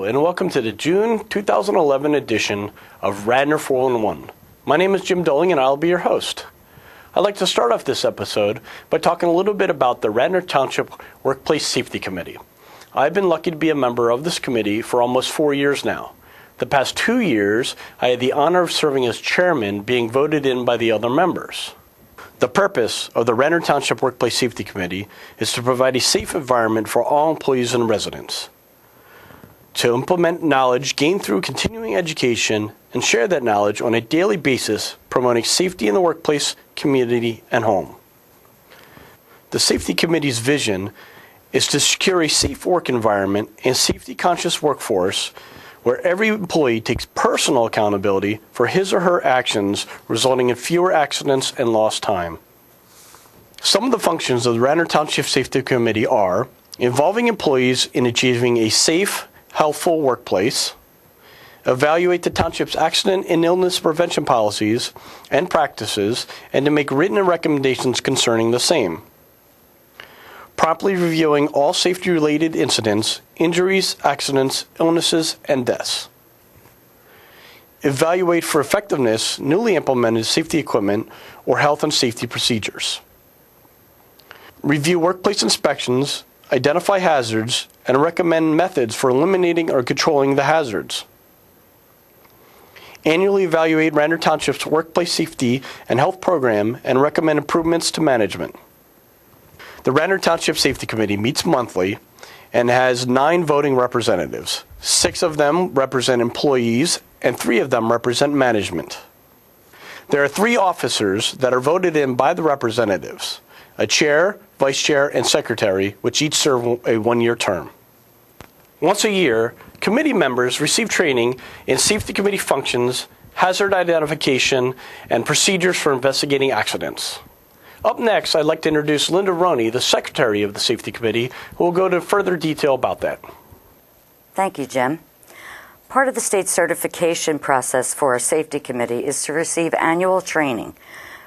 and welcome to the June 2011 edition of Radnor 411. My name is Jim Doling, and I'll be your host. I'd like to start off this episode by talking a little bit about the Radnor Township Workplace Safety Committee. I've been lucky to be a member of this committee for almost 4 years now. The past 2 years, I had the honor of serving as chairman, being voted in by the other members. The purpose of the Radnor Township Workplace Safety Committee is to provide a safe environment for all employees and residents, to implement knowledge gained through continuing education and share that knowledge on a daily basis, promoting safety in the workplace, community, and home. The Safety Committee's vision is to secure a safe work environment and safety-conscious workforce where every employee takes personal accountability for his or her actions, resulting in fewer accidents and lost time. Some of the functions of the Radnor Township Safety Committee are involving employees in achieving a safe, healthful workplace, evaluate the township's accident and illness prevention policies and practices, and to make written recommendations concerning the same. Promptly reviewing all safety-related incidents, injuries, accidents, illnesses, and deaths. Evaluate for effectiveness newly implemented safety equipment or health and safety procedures. Review workplace inspections, identify hazards, and recommend methods for eliminating or controlling the hazards. Annually evaluate Radnor Township's workplace safety and health program and recommend improvements to management. The Radnor Township Safety Committee meets monthly and has 9 voting representatives. 6 of them represent employees and 3 of them represent management. There are 3 officers that are voted in by the representatives: a chair, vice chair, and secretary, which each serve a 1-year term. Once a year, committee members receive training in safety committee functions, hazard identification, and procedures for investigating accidents. Up next, I'd like to introduce Linda Roney, the secretary of the Safety Committee, who will go into further detail about that. Thank you, Jim. Part of the state certification process for our Safety Committee is to receive annual training,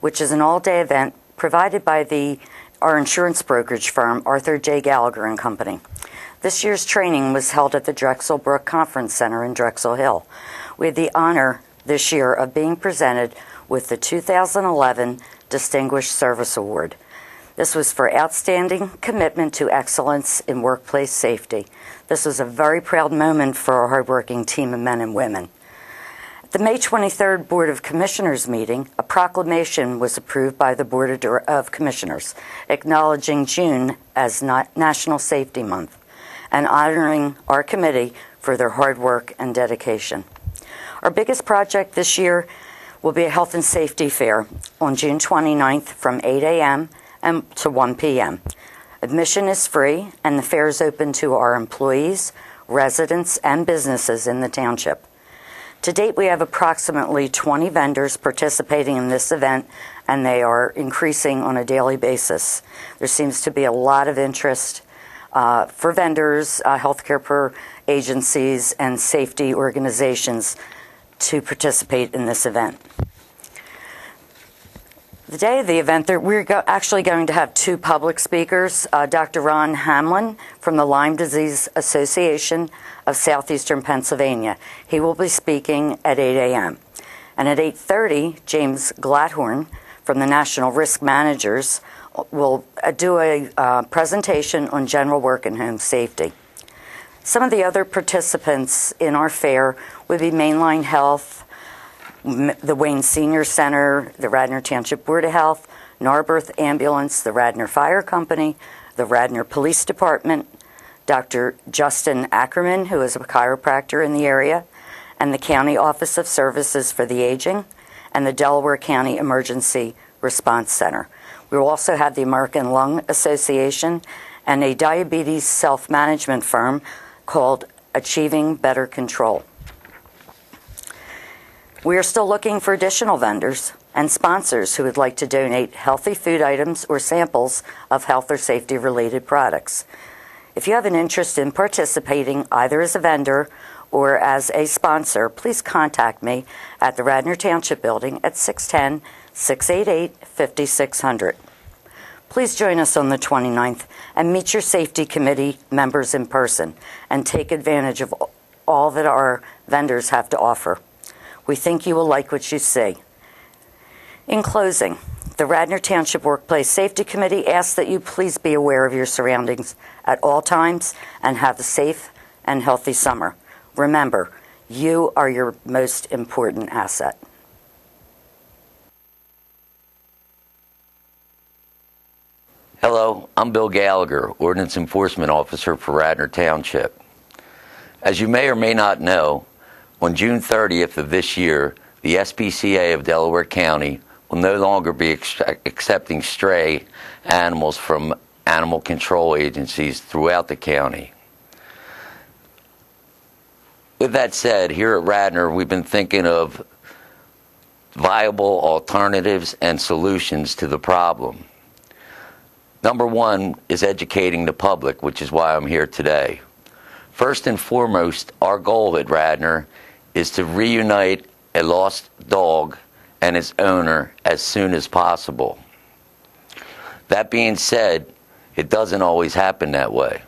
which is an all-day event provided by our insurance brokerage firm, Arthur J. Gallagher and Company. This year's training was held at the Drexel Brook Conference Center in Drexel Hill. We had the honor this year of being presented with the 2011 Distinguished Service Award. This was for outstanding commitment to excellence in workplace safety. This was a very proud moment for our hardworking team of men and women. At the May 23rd Board of Commissioners meeting, a proclamation was approved by the Board of Commissioners, acknowledging June as National Safety Month and honoring our committee for their hard work and dedication. Our biggest project this year will be a health and safety fair on June 29th from 8 a.m. to 1 p.m. Admission is free, and the fair is open to our employees, residents, and businesses in the township. To date, we have approximately 20 vendors participating in this event, and they are increasing on a daily basis. There seems to be a lot of interest for vendors, healthcare agencies, and safety organizations to participate in this event. The day of the event, we're actually going to have 2 public speakers. Dr. Ron Hamlin from the Lyme Disease Association of Southeastern Pennsylvania. He will be speaking at 8 a.m. And at 8:30, James Gladhorn from the National Risk Managers will do a presentation on general work and home safety. Some of the other participants in our fair would be Mainline Health, the Wayne Senior Center, the Radnor Township Board of Health, Narberth Ambulance, the Radnor Fire Company, the Radnor Police Department, Dr. Justin Ackerman, who is a chiropractor in the area, and the County Office of Services for the Aging, and the Delaware County Emergency Response Center. We will also have the American Lung Association and a diabetes self-management firm called Achieving Better Control. We are still looking for additional vendors and sponsors who would like to donate healthy food items or samples of health or safety-related products. If you have an interest in participating either as a vendor or as a sponsor, please contact me at the Radnor Township Building at 610-688-5600. Please join us on the 29th and meet your Safety Committee members in person and take advantage of all that our vendors have to offer. We think you will like what you see. In closing, the Radnor Township Workplace Safety Committee asks that you please be aware of your surroundings at all times and have a safe and healthy summer. Remember, you are your most important asset. Hello, I'm Bill Gallagher, Ordinance Enforcement Officer for Radnor Township. As you may or may not know, on June 30th of this year, the SPCA of Delaware County will no longer be accepting stray animals from animal control agencies throughout the county. With that said, here at Radnor, we've been thinking of viable alternatives and solutions to the problem. Number one is educating the public, which is why I'm here today. First and foremost, our goal at Radnor is to reunite a lost dog and its owner as soon as possible. That being said, it doesn't always happen that way.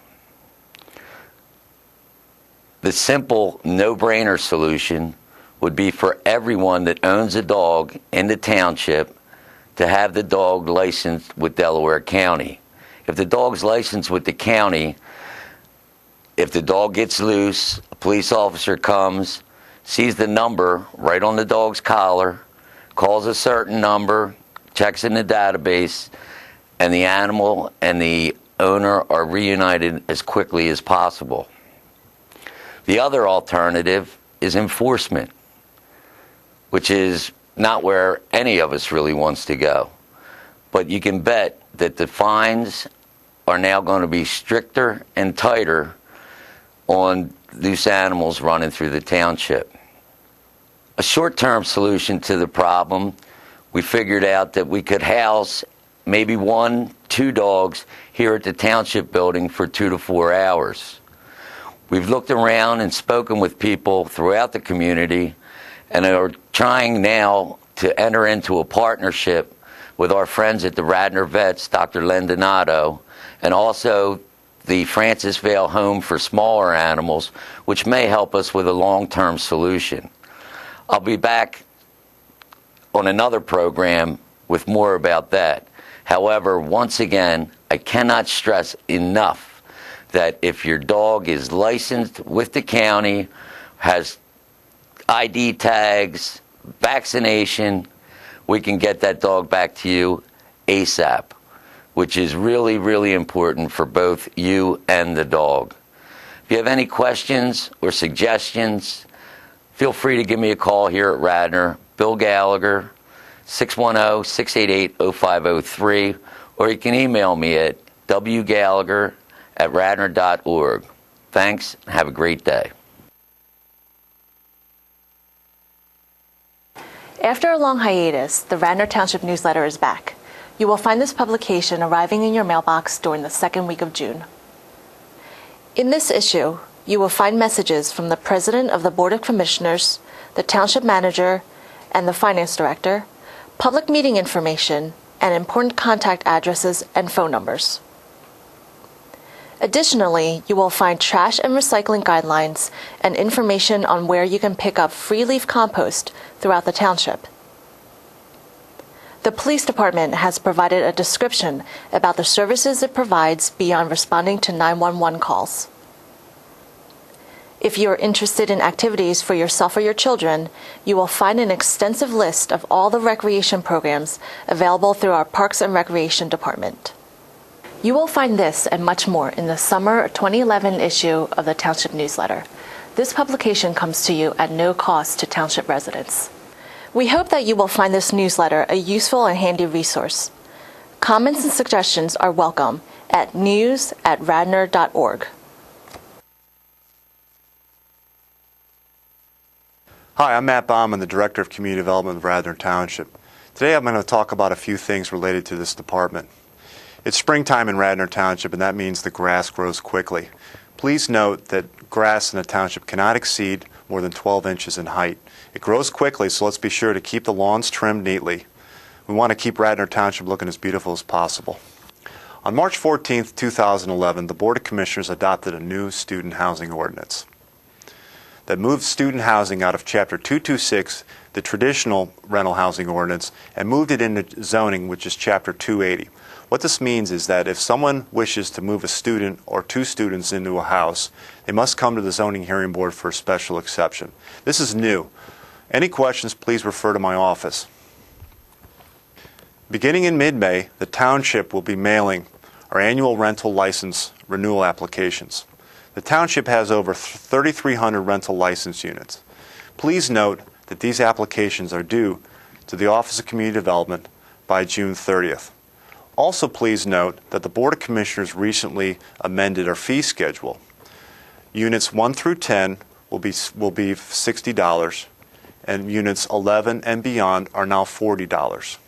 The simple, no-brainer solution would be for everyone that owns a dog in the township to have the dog licensed with Delaware County. If the dog's licensed with the county, if the dog gets loose, a police officer comes, sees the number right on the dog's collar, calls a certain number, checks in the database, and the animal and the owner are reunited as quickly as possible. The other alternative is enforcement, which is not where any of us really wants to go. But you can bet that the fines are now going to be stricter and tighter on loose animals running through the township. A short-term solution to the problem, we figured out that we could house maybe 1-2 dogs here at the township building for 2 to 4 hours. We've looked around and spoken with people throughout the community and are trying now to enter into a partnership with our friends at the Radnor Vets, Dr. Len Donato, and also the Francis Vale Home for Smaller Animals, which may help us with a long-term solution. I'll be back on another program with more about that. However, once again, I cannot stress enough that if your dog is licensed with the county, has ID tags, vaccination, we can get that dog back to you ASAP, which is really, really important for both you and the dog. If you have any questions or suggestions, feel free to give me a call here at Radnor, Bill Gallagher, 610-688-0503, or you can email me at wgallagher@radnor.org. Thanks, and have a great day. After a long hiatus, the Radnor Township newsletter is back. You will find this publication arriving in your mailbox during the second week of June. In this issue, you will find messages from the President of the Board of Commissioners, the Township Manager, and the Finance Director, public meeting information, and important contact addresses and phone numbers. Additionally, you will find trash and recycling guidelines and information on where you can pick up free leaf compost throughout the township. The police department has provided a description about the services it provides beyond responding to 911 calls. If you are interested in activities for yourself or your children, you will find an extensive list of all the recreation programs available through our Parks and Recreation Department. You will find this and much more in the summer 2011 issue of the Township newsletter. This publication comes to you at no cost to Township residents. We hope that you will find this newsletter a useful and handy resource. Comments and suggestions are welcome at news@radnor.org. Hi, I'm Matt Baum. I'm the Director of Community Development of Radnor Township. Today I'm going to talk about a few things related to this department. It's springtime in Radnor Township, and that means the grass grows quickly. Please note that grass in the township cannot exceed more than 12 inches in height. It grows quickly, so let's be sure to keep the lawns trimmed neatly. We want to keep Radnor Township looking as beautiful as possible. On March 14, 2011, the Board of Commissioners adopted a new student housing ordinance. that moved student housing out of Chapter 226, the traditional rental housing ordinance, and moved it into zoning, which is Chapter 280. What this means is that if someone wishes to move a student or two students into a house, they must come to the zoning hearing board for a special exception. This is new. Any questions, please refer to my office. Beginning in mid-May, the Township will be mailing our annual rental license renewal applications. The Township has over 3,300 rental license units. Please note that these applications are due to the Office of Community Development by June 30th. Also, please note that the Board of Commissioners recently amended our fee schedule. Units 1 through 10 will be $60, and units 11 and beyond are now $40.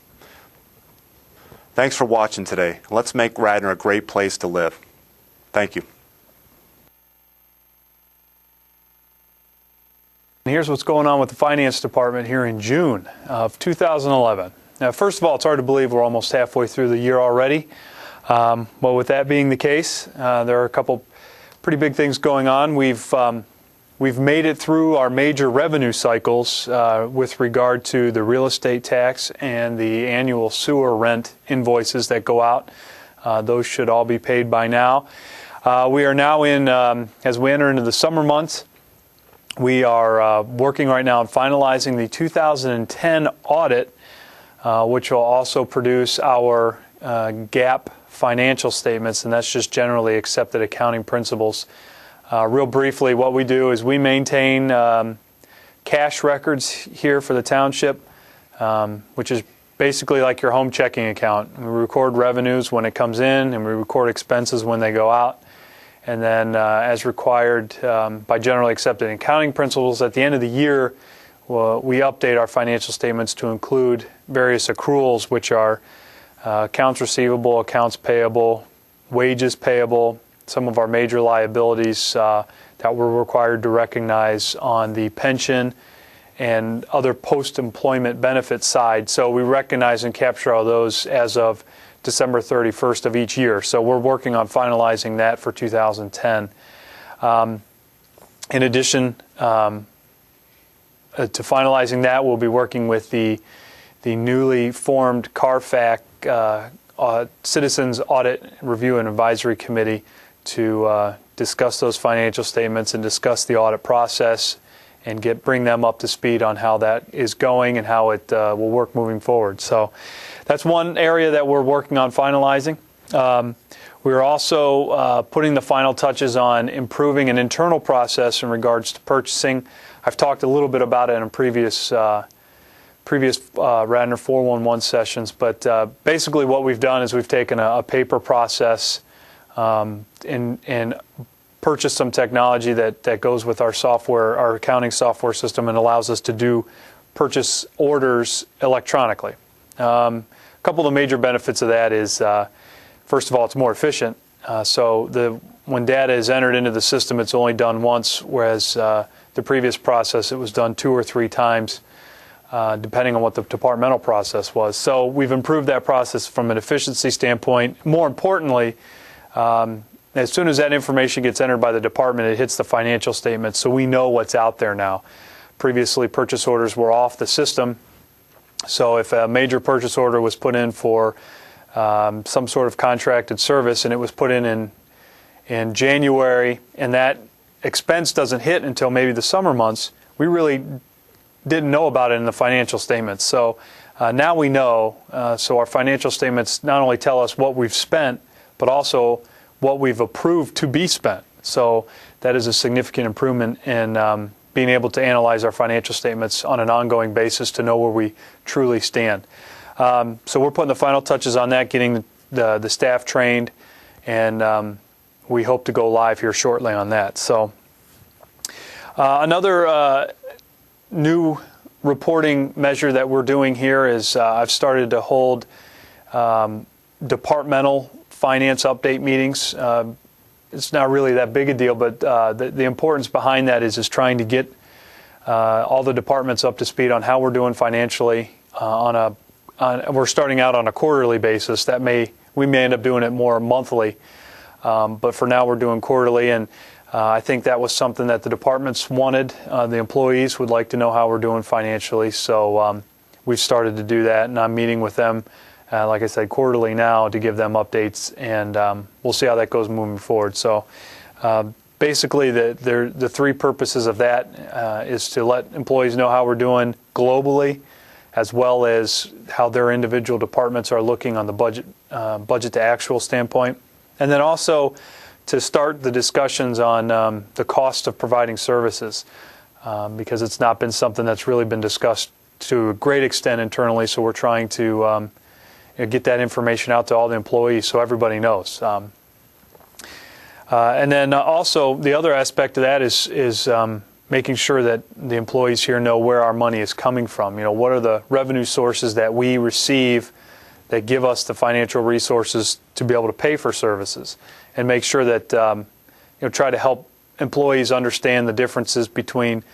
Thanks for watching today. Let's make Radnor a great place to live. Thank you. Here's what's going on with the Finance Department here in June of 2011. Now, first of all, it's hard to believe we're almost halfway through the year already. Well, with that being the case, there are a couple pretty big things going on. We've made it through our major revenue cycles with regard to the real estate tax and the annual sewer rent invoices that go out. Those should all be paid by now. We are now in, as we enter into the summer months, we are working right now on finalizing the 2010 audit, which will also produce our GAAP financial statements, and that's just generally accepted accounting principles. Real briefly, what we do is we maintain cash records here for the Township, which is basically like your home checking account. We record revenues when it comes in, and we record expenses when they go out. And then, as required by generally accepted accounting principles, at the end of the year, we update our financial statements to include various accruals, which are accounts receivable, accounts payable, wages payable, some of our major liabilities that we're required to recognize on the pension and other post-employment benefit side. So we recognize and capture all those as of December 31st of each year. So we're working on finalizing that for 2010. In addition to finalizing that, we'll be working with the newly formed CARFAC Citizens Audit Review and Advisory Committee to discuss those financial statements and discuss the audit process and bring them up to speed on how that is going and how it will work moving forward. So that's one area that we're working on finalizing. We're also putting the final touches on improving an internal process in regards to purchasing. I've talked a little bit about it in previous Radnor 411 sessions, but basically what we've done is we've taken a paper process and purchased some technology that goes with our software, our accounting software system, and allows us to do purchase orders electronically. A couple of the major benefits of that is, first of all, it's more efficient. So when data is entered into the system, it's only done once, whereas the previous process, it was done 2 or 3 times, depending on what the departmental process was. So we've improved that process from an efficiency standpoint. More importantly, as soon as that information gets entered by the department, it hits the financial statements, so we know what's out there now. Previously, purchase orders were off the system, so if a major purchase order was put in for some sort of contracted service and it was put in January, and that expense doesn't hit until maybe the summer months, we really didn't know about it in the financial statements. So now we know, so our financial statements not only tell us what we've spent, but also what we've approved to be spent. So that is a significant improvement in being able to analyze our financial statements on an ongoing basis to know where we truly stand. So we're putting the final touches on that, getting the staff trained, and we hope to go live here shortly on that. So another new reporting measure that we're doing here is I've started to hold departmental finance update meetings. It's not really that big a deal, but the importance behind that is trying to get all the departments up to speed on how we're doing financially. We're starting out on a quarterly basis. We may end up doing it more monthly, but for now we're doing quarterly. And I think that was something that the departments wanted. The employees would like to know how we're doing financially, so we've started to do that, and I'm meeting with them, like I said, quarterly now to give them updates, and we'll see how that goes moving forward. So basically, the three purposes of that is to let employees know how we're doing globally, as well as how their individual departments are looking on the budget to actual standpoint, and then also to start the discussions on the cost of providing services, because it's not been something that's really been discussed to a great extent internally, so we're trying to get that information out to all the employees so everybody knows. And then also the other aspect of that is making sure that the employees here know where our money is coming from. What are the revenue sources that we receive that give us the financial resources to be able to pay for services, and make sure that try to help employees understand the differences between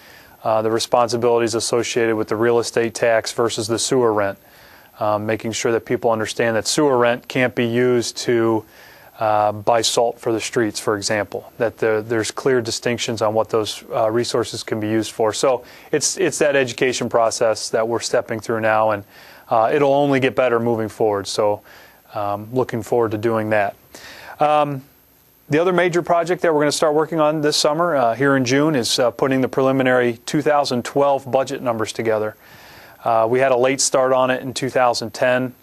the responsibilities associated with the real estate tax versus the sewer rent. Making sure that people understand that sewer rent can't be used to buy salt for the streets, for example, that there's clear distinctions on what those resources can be used for. So it's that education process that we're stepping through now, and it'll only get better moving forward. So looking forward to doing that. The other major project that we're going to start working on this summer, here in June, is putting the preliminary 2012 budget numbers together. We had a late start on it in 2010,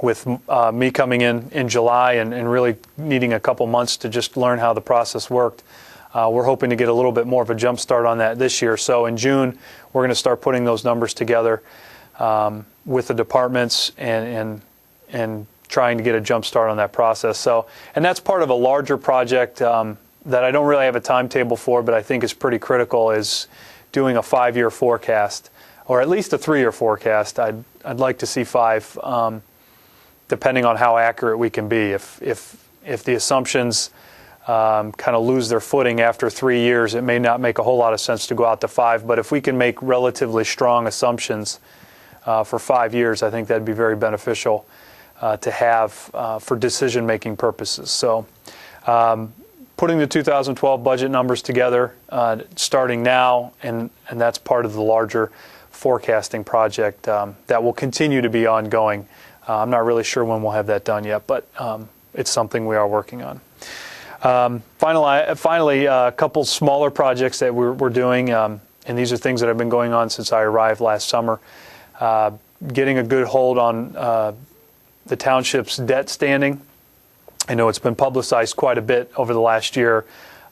with me coming in July and really needing a couple months to just learn how the process worked. We're hoping to get a little bit more of a jump start on that this year. So in June, we're going to start putting those numbers together with the departments and trying to get a jump start on that process. So, and that's part of a larger project that I don't really have a timetable for, but I think is pretty critical, is doing a 5-year forecast, or at least a 3-year forecast. I'd like to see 5, depending on how accurate we can be. If the assumptions kind of lose their footing after 3 years, it may not make a whole lot of sense to go out to 5. But if we can make relatively strong assumptions for 5 years, I think that'd be very beneficial to have for decision-making purposes. So putting the 2012 budget numbers together starting now, and that's part of the larger forecasting project that will continue to be ongoing. I'm not really sure when we'll have that done yet, but it's something we are working on. Finally, a couple smaller projects that we're doing, and these are things that have been going on since I arrived last summer. Getting a good hold on the township's debt standing. I know it's been publicized quite a bit over the last year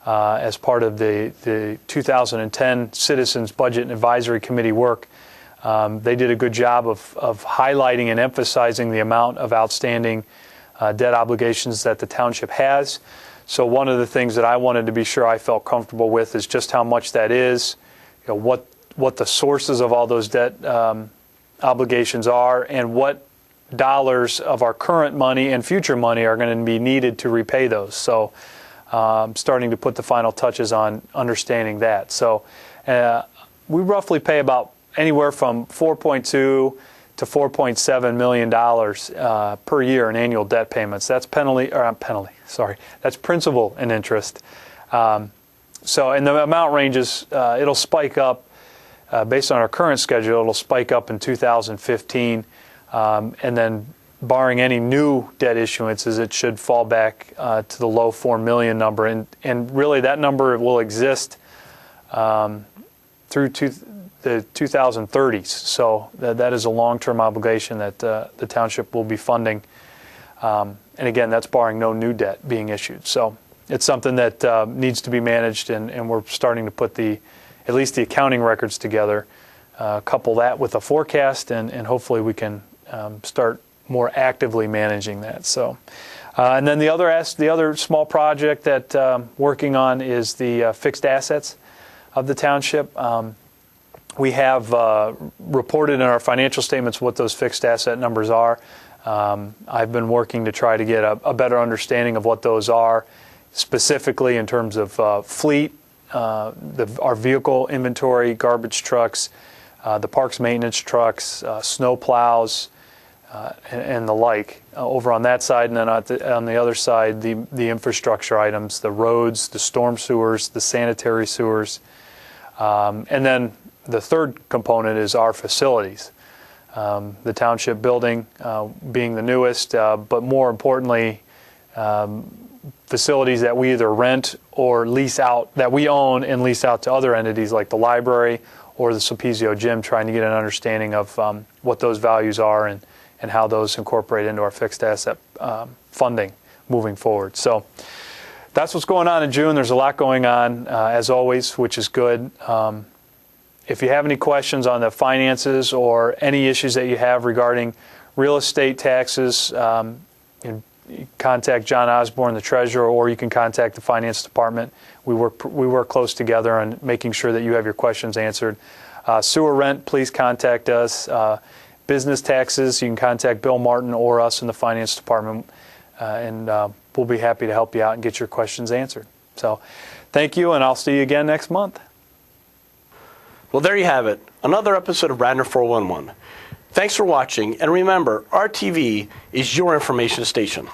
as part of the 2010 Citizens Budget and Advisory Committee work. They did a good job of highlighting and emphasizing the amount of outstanding debt obligations that the township has. So one of the things that I wanted to be sure I felt comfortable with is just how much that is, what the sources of all those debt obligations are, and what dollars of our current money and future money are going to be needed to repay those. So starting to put the final touches on understanding that. So we roughly pay about anywhere from $4.2 to $4.7 million per year in annual debt payments. That's that's principal and interest. So, and the amount ranges, it'll spike up based on our current schedule. It'll spike up in 2015, and then barring any new debt issuances, it should fall back to the low $4 million number, and really that number will exist through the 2030s. So that is a long-term obligation that the township will be funding, and again, that's barring no new debt being issued. So it's something that needs to be managed, and we're starting to put at least the accounting records together, couple that with a forecast, and hopefully we can start more actively managing that. So, and then the other small project that working on is the fixed assets of the township. We have reported in our financial statements what those fixed asset numbers are. I've been working to try to get a better understanding of what those are, specifically in terms of fleet, our vehicle inventory, garbage trucks, the parks maintenance trucks, snow plows, and the like over on that side, and then on the other side, the infrastructure items, the roads, the storm sewers, the sanitary sewers, and then the third component is our facilities. The township building being the newest, but more importantly, facilities that we either rent or lease out, that we own and lease out to other entities like the library or the Sulpizio Gym, trying to get an understanding of what those values are and how those incorporate into our fixed asset funding moving forward. So that's what's going on in June. There's a lot going on, as always, which is good. If you have any questions on the finances or any issues that you have regarding real estate taxes, you contact John Osborne, the treasurer, or you can contact the finance department. We work close together on making sure that you have your questions answered. Sewer rent, please contact us. Business taxes, you can contact Bill Martin or us in the finance department, and we'll be happy to help you out and get your questions answered. So thank you, and I'll see you again next month. Well, there you have it, another episode of Radnor 411. Thanks for watching, and remember, RTV is your information station.